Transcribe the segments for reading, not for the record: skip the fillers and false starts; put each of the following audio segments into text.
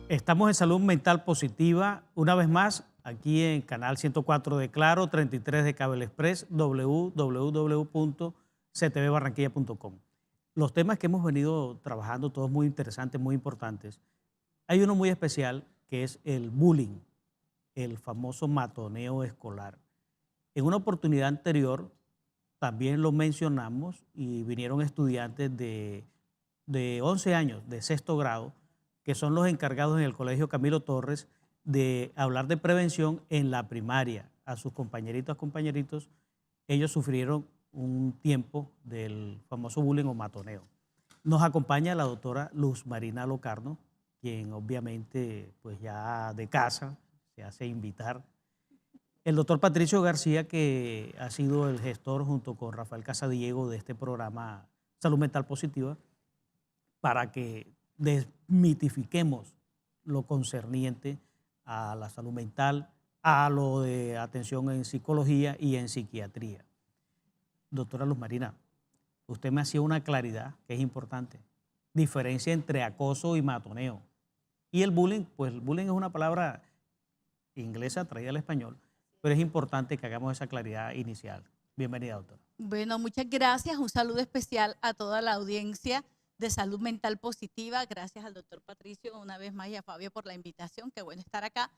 Estamos en Salud Mental Positiva, una vez más, aquí en Canal 104 de Claro, 33 de Cable Express, www.ctvbarranquilla.com. Los temas que hemos venido trabajando, todos muy interesantes, muy importantes. Hay uno muy especial que es el bullying, el famoso matoneo escolar. En una oportunidad anterior también lo mencionamos y vinieron estudiantes de 11 años, de sexto grado, que son los encargados en el Colegio Camilo Torres de hablar de prevención en la primaria. A sus compañeritos, compañeritos, ellos sufrieron un tiempo del famoso bullying o matoneo. Nos acompaña la doctora Luz Marina Locarno, quien obviamente pues ya de casa se hace invitar. El doctor Patricio García, que ha sido el gestor junto con Rafael Casadiego de este programa Salud Mental Positiva, para que desmitifiquemos lo concerniente a la salud mental, a lo de atención en psicología y en psiquiatría. Doctora Luz Marina, usted me hacía una claridad que es importante. Diferencia entre acoso y matoneo. Y el bullying, pues el bullying es una palabra inglesa traída al español, pero es importante que hagamos esa claridad inicial. Bienvenida, doctora. Bueno, muchas gracias. Un saludo especial a toda la audiencia de Salud Mental Positiva. Gracias al doctor Patricio una vez más y a Fabio por la invitación. Qué bueno estar acá.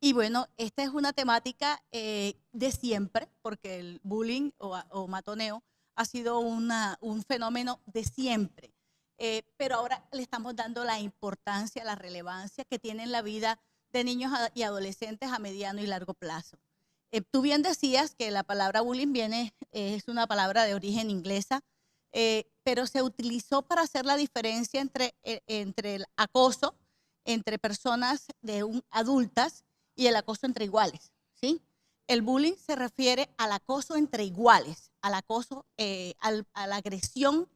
Y bueno, esta es una temática de siempre, porque el bullying o matoneo ha sido un fenómeno de siempre. Pero ahora le estamos dando la importancia, la relevancia que tiene en la vida de niños y adolescentes a mediano y largo plazo. Tú bien decías que la palabra bullying es una palabra de origen inglesa, pero se utilizó para hacer la diferencia entre el acoso entre personas adultas y el acoso entre iguales, ¿sí? El bullying se refiere al acoso entre iguales, al acoso, a la agresión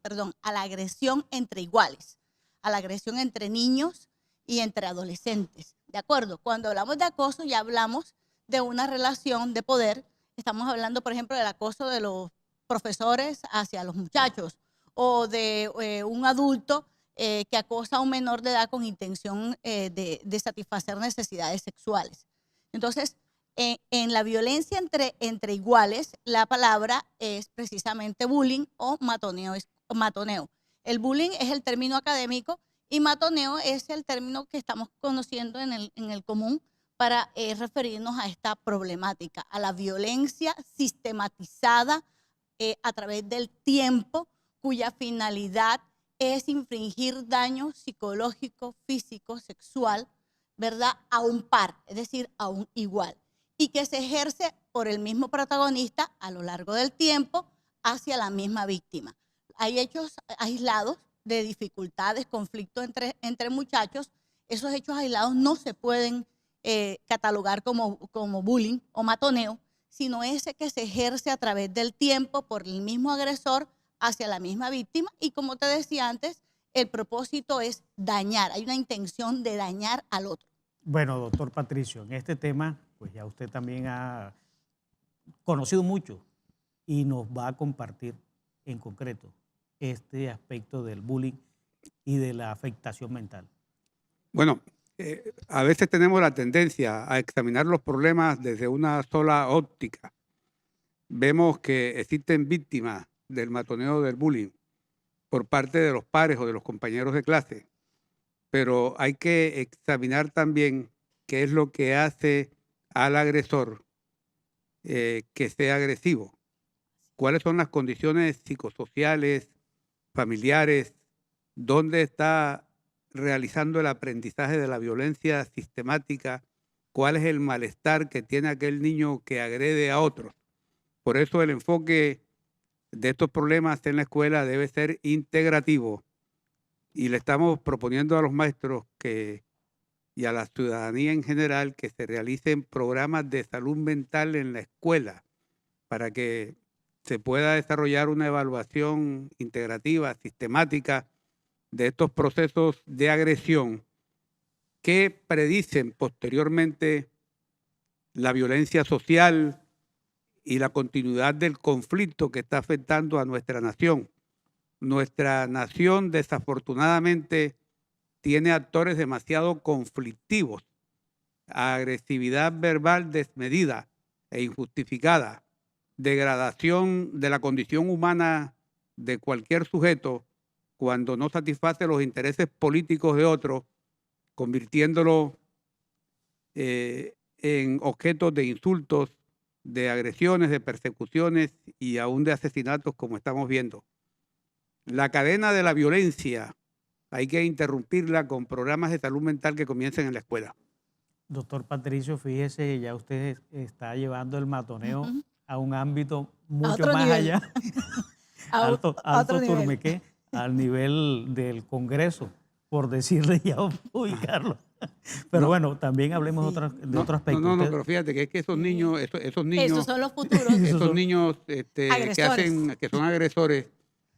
entre iguales, a la agresión entre niños y entre adolescentes, ¿de acuerdo? Cuando hablamos de acoso ya hablamos de una relación de poder. Estamos hablando, por ejemplo, del acoso de los profesores hacia los muchachos o de un adulto que acosa a un menor de edad con intención de satisfacer necesidades sexuales. Entonces, en la violencia entre iguales, la palabra es precisamente bullying o matoneo. El bullying es el término académico y matoneo es el término que estamos conociendo en el común para referirnos a esta problemática, a la violencia sistematizada a través del tiempo, cuya finalidad es infringir daño psicológico, físico, sexual, ¿verdad? A un par, es decir, a un igual, y que se ejerce por el mismo protagonista a lo largo del tiempo hacia la misma víctima. Hay hechos aislados de dificultades, conflictos entre muchachos. Esos hechos aislados no se pueden catalogar como bullying o matoneo, sino ese que se ejerce a través del tiempo por el mismo agresor hacia la misma víctima. Y como te decía antes, el propósito es dañar, hay una intención de dañar al otro. Bueno, doctor Patricio, en este tema, pues ya usted también ha conocido mucho y nos va a compartir en concreto este aspecto del bullying y de la afectación mental. Bueno, a veces tenemos la tendencia a examinar los problemas desde una sola óptica. Vemos que existen víctimas del matoneo del bullying por parte de los pares o de los compañeros de clase, pero hay que examinar también qué es lo que hace al agresor que sea agresivo, cuáles son las condiciones psicosociales, familiares, dónde está realizando el aprendizaje de la violencia sistemática, cuál es el malestar que tiene aquel niño que agrede a otros. Por eso el enfoque de estos problemas en la escuela debe ser integrativo y le estamos proponiendo a los maestros y a la ciudadanía en general que se realicen programas de salud mental en la escuela para que se pueda desarrollar una evaluación integrativa, sistemática de estos procesos de agresión que predicen posteriormente la violencia social y la continuidad del conflicto que está afectando a nuestra nación. Nuestra nación, desafortunadamente, tiene actores demasiado conflictivos, agresividad verbal desmedida e injustificada, degradación de la condición humana de cualquier sujeto cuando no satisface los intereses políticos de otro, convirtiéndolo en objeto de insultos, de agresiones, de persecuciones y aún de asesinatos, como estamos viendo. La cadena de la violencia hay que interrumpirla con programas de salud mental que comiencen en la escuela. Doctor Patricio, fíjese, ya usted está llevando el matoneo Ujú. a un ámbito A mucho otro más nivel. allá, A alto, a otro alto nivel. turmequé, al nivel del Congreso, por decirle ya, ubicarlo. Pero No, bueno, también hablemos Sí. de otro aspecto. No, Usted, pero fíjate que es que esos Sí. niños, esos Esos niños, son los futuros Esos esos son- niños agresores. que son agresores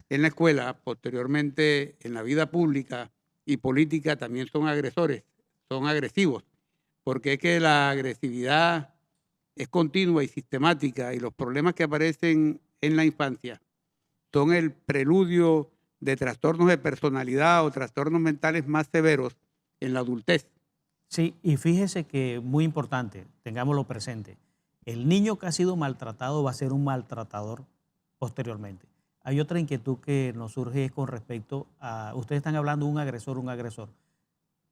en la escuela, posteriormente en la vida pública y política también son agresores, son agresivos, porque es que la agresividad es continua y sistemática y los problemas que aparecen en la infancia son el preludio de trastornos de personalidad o trastornos mentales más severos en la adultez. sí, y fíjese que muy importante, tengámoslo presente, el niño que ha sido maltratado va a ser un maltratador posteriormente. Hay otra inquietud que nos surge es con respecto a, ustedes están hablando de un agresor,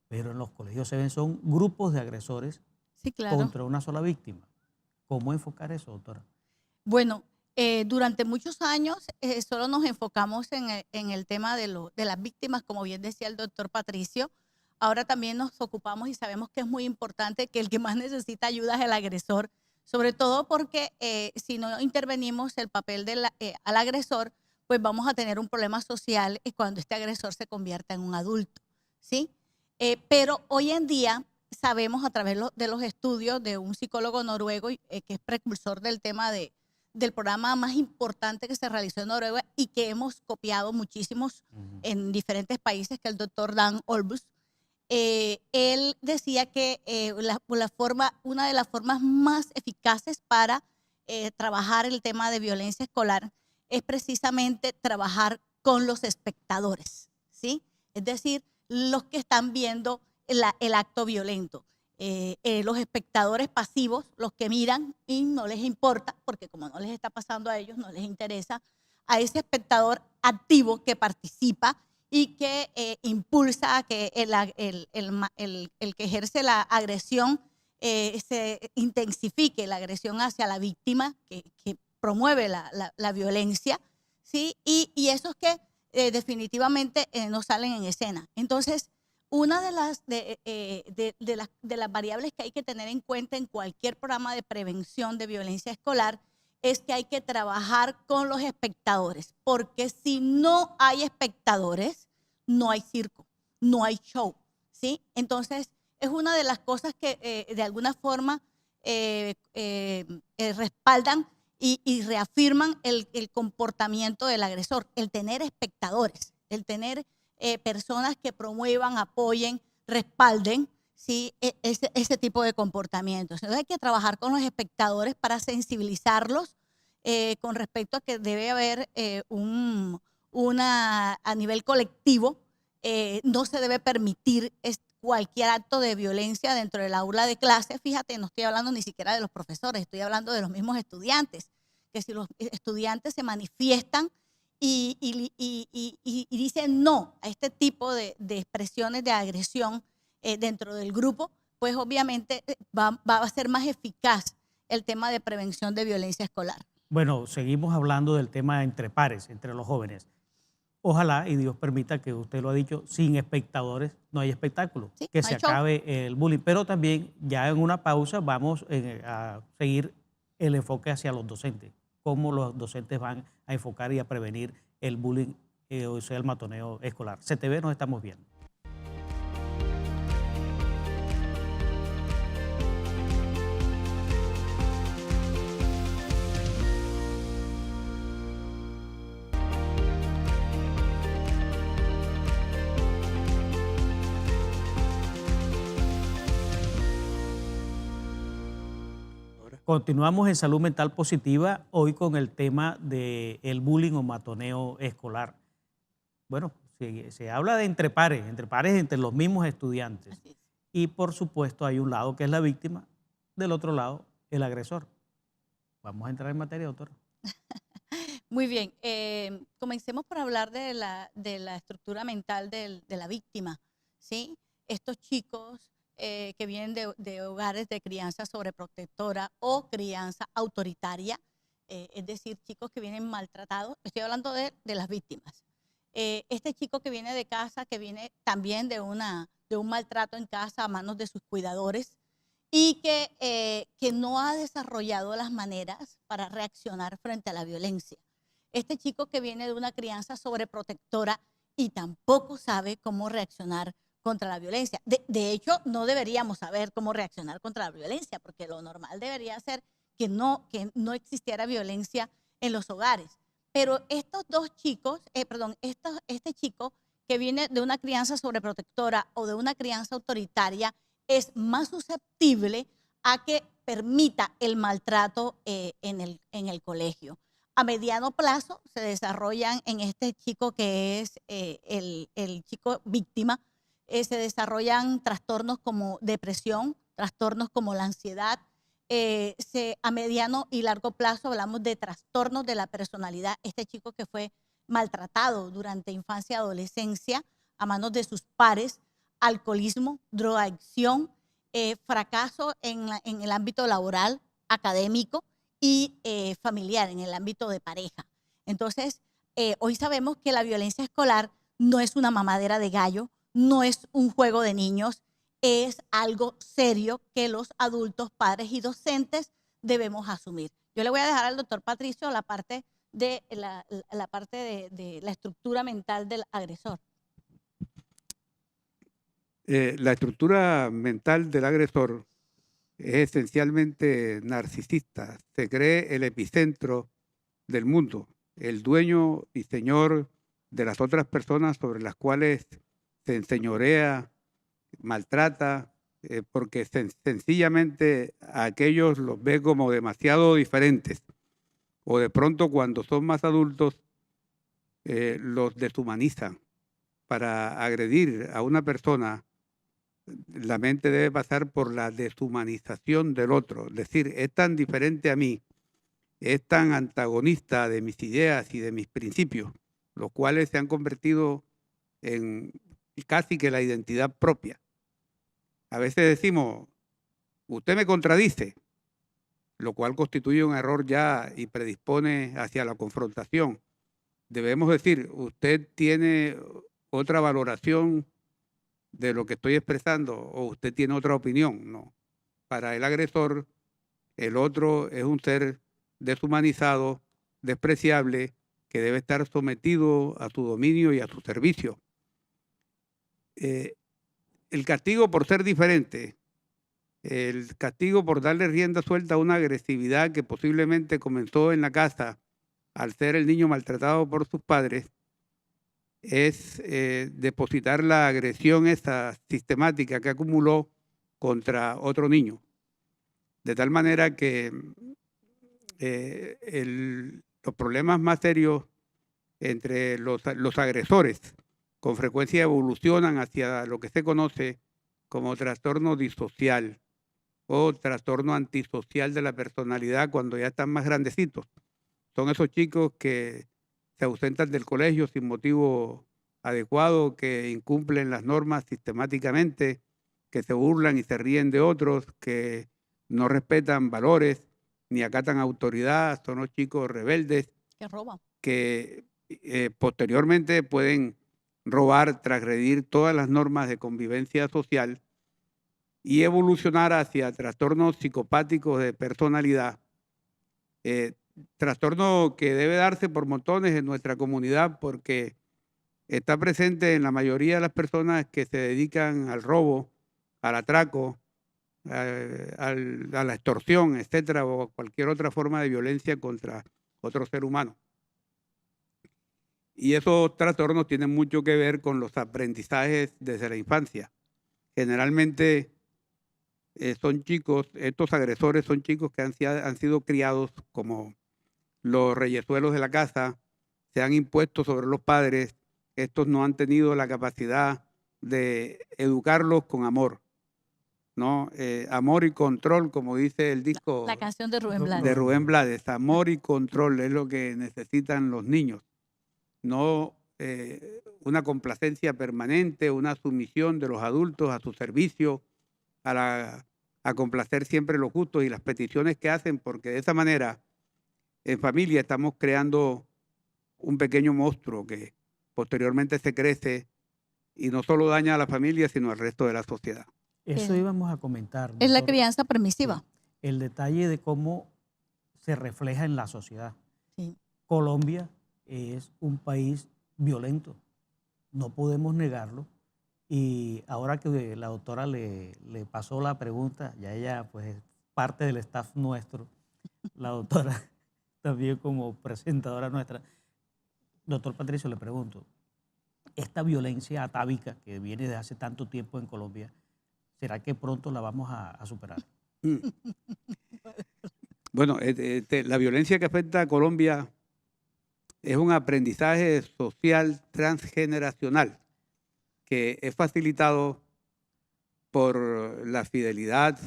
pero en los colegios se ven son grupos de agresores Sí, claro. contra una sola víctima. ¿Cómo enfocar eso, doctora? Bueno, durante muchos años solo nos enfocamos en el tema de las víctimas, como bien decía el doctor Patricio. Ahora también nos ocupamos y sabemos que es muy importante que el que más necesita ayuda es el agresor, sobre todo porque si no intervenimos el papel al agresor, pues vamos a tener un problema social cuando este agresor se convierta en un adulto, ¿sí? Pero hoy en día sabemos a través de los estudios de un psicólogo noruego que es precursor del tema del programa más importante que se realizó en Noruega y que hemos copiado muchísimos en diferentes países, que es el doctor Dan Olbus. Él decía que una de las formas más eficaces para trabajar el tema de violencia escolar es precisamente trabajar con los espectadores, ¿sí? Es decir, los que están viendo el acto violento. Los espectadores pasivos, los que miran y no les importa, porque como no les está pasando a ellos, no les interesa, a ese espectador activo que participa y que impulsa a que el que ejerce la agresión se intensifique la agresión hacia la víctima que promueve la violencia, ¿sí? Y esos que definitivamente no salen en escena. Entonces, una de las variables que hay que tener en cuenta en cualquier programa de prevención de violencia escolar es que hay que trabajar con los espectadores, porque si no hay espectadores, no hay circo, no hay show, ¿sí? Entonces, es una de las cosas que de alguna forma respaldan y reafirman el comportamiento del agresor, el tener espectadores, el tener personas que promuevan, apoyen, respalden, ¿sí? Ese tipo de comportamientos. Entonces hay que trabajar con los espectadores para sensibilizarlos con respecto a que debe haber a nivel colectivo, no se debe permitir cualquier acto de violencia dentro del aula de clase. Fíjate, no estoy hablando ni siquiera de los profesores, estoy hablando de los mismos estudiantes, que si los estudiantes se manifiestan y dicen no a este tipo de expresiones de agresión dentro del grupo, pues obviamente va a ser más eficaz el tema de prevención de violencia escolar. Bueno, seguimos hablando del tema entre pares, entre los jóvenes. Ojalá y Dios permita que usted lo ha dicho, sin espectadores no hay espectáculo, Sí, que no se hay show. acabe el bullying. Pero también ya en una pausa vamos a seguir el enfoque hacia los docentes, cómo los docentes van a enfocar y a prevenir el bullying, o sea, el matoneo escolar. CTV, nos estamos viendo. Continuamos en Salud Mental Positiva, hoy con el tema del bullying o matoneo escolar. Bueno, Se habla de entre pares, entre los mismos estudiantes. Así es. Y por supuesto hay un lado que es la víctima, del otro lado el agresor. Vamos a entrar en materia, doctor. Muy bien, comencemos por hablar de la estructura mental de la víctima, ¿sí? Estos chicos que vienen de hogares de crianza sobreprotectora o crianza autoritaria, es decir, chicos que vienen maltratados, estoy hablando de las víctimas. Este chico que viene de casa, que viene también de un maltrato en casa a manos de sus cuidadores, y que no ha desarrollado las maneras para reaccionar frente a la violencia. Este chico que viene de una crianza sobreprotectora y tampoco sabe cómo reaccionar contra la violencia. De hecho, no deberíamos saber cómo reaccionar contra la violencia, porque lo normal debería ser que no existiera violencia en los hogares. Pero estos dos chicos, este chico que viene de una crianza sobreprotectora o de una crianza autoritaria, es más susceptible a que permita el maltrato en el colegio. A mediano plazo se desarrollan en este chico que es el chico víctima, se desarrollan trastornos como depresión, trastornos como la ansiedad. A mediano y largo plazo hablamos de trastornos de la personalidad. Este chico que fue maltratado durante infancia y adolescencia a manos de sus pares, alcoholismo, drogadicción, fracaso en el ámbito laboral, académico y familiar, en el ámbito de pareja. Entonces, hoy sabemos que la violencia escolar no es una mamadera de gallo, no es un juego de niños, es algo serio que los adultos, padres y docentes debemos asumir. Yo le voy a dejar al doctor Patricio la parte de la estructura mental del agresor. La estructura mental del agresor es esencialmente narcisista. Se cree el epicentro del mundo, el dueño y señor de las otras personas sobre las cuales se enseñorea, maltrata, porque sencillamente a aquellos los ve como demasiado diferentes. O de pronto cuando son más adultos los deshumanizan. Para agredir a una persona, la mente debe pasar por la deshumanización del otro. Es decir, es tan diferente a mí, es tan antagonista de mis ideas y de mis principios, los cuales se han convertido en casi que la identidad propia. A veces decimos, usted me contradice, lo cual constituye un error ya y predispone hacia la confrontación. Debemos decir, usted tiene otra valoración de lo que estoy expresando o usted tiene otra opinión. No. Para el agresor, el otro es un ser deshumanizado, despreciable, que debe estar sometido a su dominio y a su servicio. El castigo por ser diferente, el castigo por darle rienda suelta a una agresividad que posiblemente comenzó en la casa al ser el niño maltratado por sus padres, es depositar la agresión esta sistemática que acumuló contra otro niño. De tal manera que los problemas más serios entre los agresores con frecuencia evolucionan hacia lo que se conoce como trastorno disocial o trastorno antisocial de la personalidad cuando ya están más grandecitos. Son esos chicos que se ausentan del colegio sin motivo adecuado, que incumplen las normas sistemáticamente, que se burlan y se ríen de otros, que no respetan valores ni acatan autoridad. Son los chicos rebeldes Que roban. que posteriormente pueden robar, transgredir todas las normas de convivencia social y evolucionar hacia trastornos psicopáticos de personalidad, trastorno que debe darse por montones en nuestra comunidad porque está presente en la mayoría de las personas que se dedican al robo, al atraco, a la extorsión, etcétera, o cualquier otra forma de violencia contra otro ser humano. Y esos trastornos tienen mucho que ver con los aprendizajes desde la infancia. Generalmente son chicos, estos agresores son chicos que han sido criados como los reyesuelos de la casa, se han impuesto sobre los padres, estos no han tenido la capacidad de educarlos con amor, ¿no? Amor y control, como dice el disco La canción de Rubén de Blades. de Rubén Blades. Amor y control es lo que necesitan los niños, no una complacencia permanente, una sumisión de los adultos a su servicio, a complacer siempre los gustos y las peticiones que hacen, porque de esa manera en familia estamos creando un pequeño monstruo que posteriormente se crece y no solo daña a la familia, sino al resto de la sociedad. Eso Eh, íbamos a comentar, Es la doctor. crianza Sí, permisiva. el detalle de cómo se refleja en la sociedad. Sí. Colombia es un país violento, no podemos negarlo. Y ahora que la doctora le pasó la pregunta, ya ella pues es parte del staff nuestro, la doctora también como presentadora nuestra. Doctor Patricio, le pregunto, esta violencia atávica que viene de hace tanto tiempo en Colombia, ¿será que pronto la vamos a superar? Mm. Bueno, la violencia que afecta a Colombia es un aprendizaje social transgeneracional que es facilitado por la fidelidad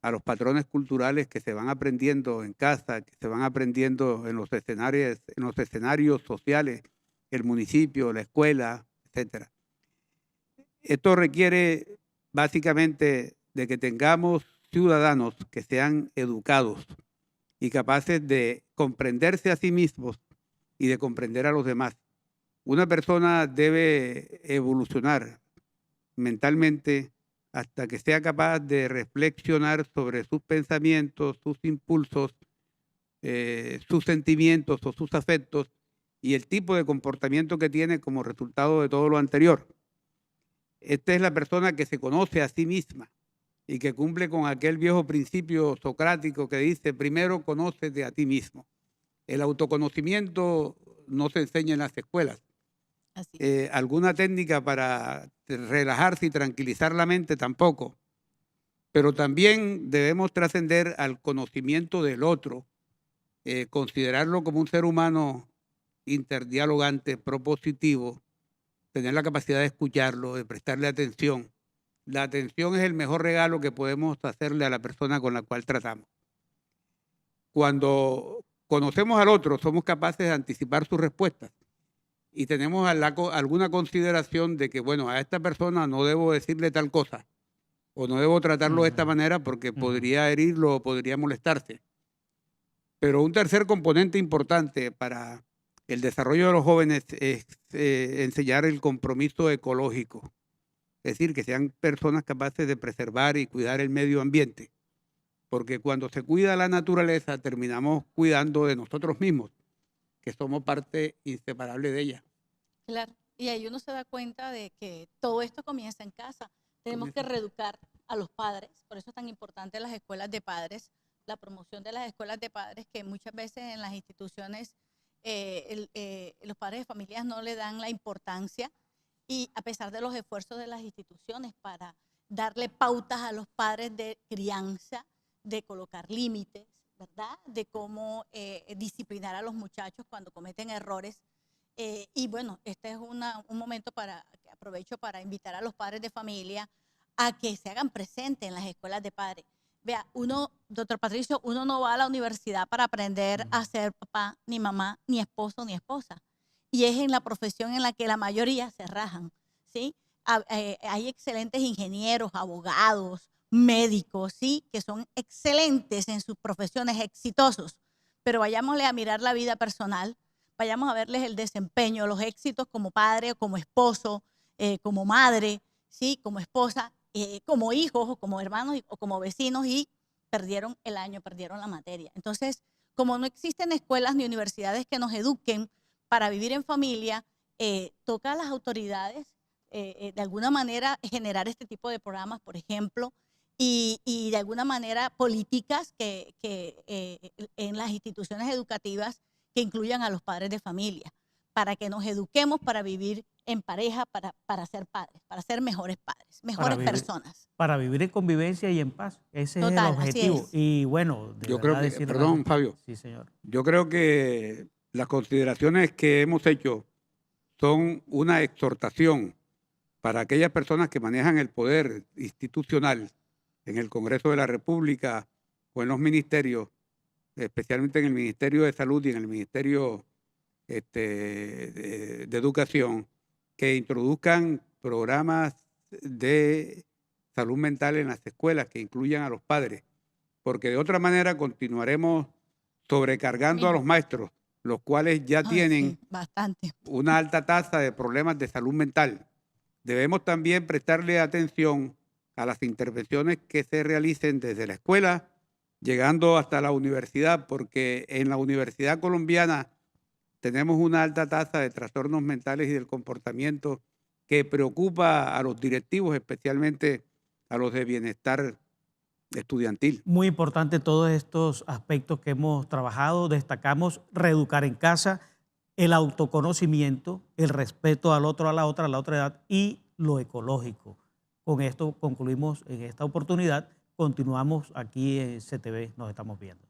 a los patrones culturales que se van aprendiendo en casa, que se van aprendiendo en los escenarios sociales, el municipio, la escuela, etcétera. Esto requiere básicamente de que tengamos ciudadanos que sean educados y capaces de comprenderse a sí mismos y de comprender a los demás. Una persona debe evolucionar mentalmente hasta que sea capaz de reflexionar sobre sus pensamientos, sus impulsos, sus sentimientos o sus afectos y el tipo de comportamiento que tiene como resultado de todo lo anterior. Esta es la persona que se conoce a sí misma y que cumple con aquel viejo principio socrático que dice, primero conócete a ti mismo. El autoconocimiento no se enseña en las escuelas. Así. Alguna técnica para relajarse y tranquilizar la mente tampoco. Pero también debemos trascender al conocimiento del otro, considerarlo como un ser humano interdialogante, propositivo, tener la capacidad de escucharlo, de prestarle atención. La atención es el mejor regalo que podemos hacerle a la persona con la cual tratamos. Cuando conocemos al otro, somos capaces de anticipar sus respuestas y tenemos alguna consideración de que, bueno, a esta persona no debo decirle tal cosa o no debo tratarlo de esta manera porque podría herirlo o podría molestarse. Pero un tercer componente importante para el desarrollo de los jóvenes es enseñar el compromiso ecológico. Es decir, que sean personas capaces de preservar y cuidar el medio ambiente. Porque cuando se cuida la naturaleza, terminamos cuidando de nosotros mismos, que somos parte inseparable de ella. Claro. Y ahí uno se da cuenta de que todo esto comienza en casa. Tenemos que reeducar a los padres. Por eso es tan importante las escuelas de padres, la promoción de las escuelas de padres, que muchas veces en las instituciones los padres de familias no le dan la importancia, y a pesar de los esfuerzos de las instituciones para darle pautas a los padres de crianza, de colocar límites, ¿verdad? De cómo disciplinar a los muchachos cuando cometen errores. Y bueno, este es un momento que aprovecho para invitar a los padres de familia a que se hagan presentes en las escuelas de padres. Vea, doctor Patricio, uno no va a la universidad para aprender a ser papá, ni mamá, ni esposo, ni esposa. Y es en la profesión en la que la mayoría se rajan, ¿sí? Hay excelentes ingenieros, abogados, médicos, ¿sí? Que son excelentes en sus profesiones, exitosos. Pero vayámosle a mirar la vida personal, vayamos a verles el desempeño, los éxitos como padre, como esposo, como madre, ¿sí? Como esposa, como hijos o como hermanos o como vecinos, y perdieron el año, perdieron la materia. Entonces, como no existen escuelas ni universidades que nos eduquen para vivir en familia, toca a las autoridades de alguna manera generar este tipo de programas, por ejemplo, y de alguna manera políticas que en las instituciones educativas que incluyan a los padres de familia, para que nos eduquemos para vivir en pareja, para ser padres, para ser mejores padres, mejores personas. Para vivir en convivencia y en paz. Ese Total, es el objetivo. así es. Y bueno, de Yo verdad creo que, decir perdón, Fabio, sí, señor. yo creo que las consideraciones que hemos hecho son una exhortación para aquellas personas que manejan el poder institucional en el Congreso de la República o en los ministerios, especialmente en el Ministerio de Salud y en el Ministerio de Educación, que introduzcan programas de salud mental en las escuelas que incluyan a los padres, porque de otra manera continuaremos sobrecargando a los maestros, los cuales ya Ay, tienen sí, bastante. una alta tasa de problemas de salud mental. Debemos también prestarle atención a las intervenciones que se realicen desde la escuela, llegando hasta la universidad, porque en la Universidad Colombiana tenemos una alta tasa de trastornos mentales y del comportamiento que preocupa a los directivos, especialmente a los de bienestar estudiantil. Muy importante todos estos aspectos que hemos trabajado. Destacamos reeducar en casa, el autoconocimiento, el respeto al otro, a la otra edad y lo ecológico. Con esto concluimos en esta oportunidad. Continuamos aquí en CTV, nos estamos viendo.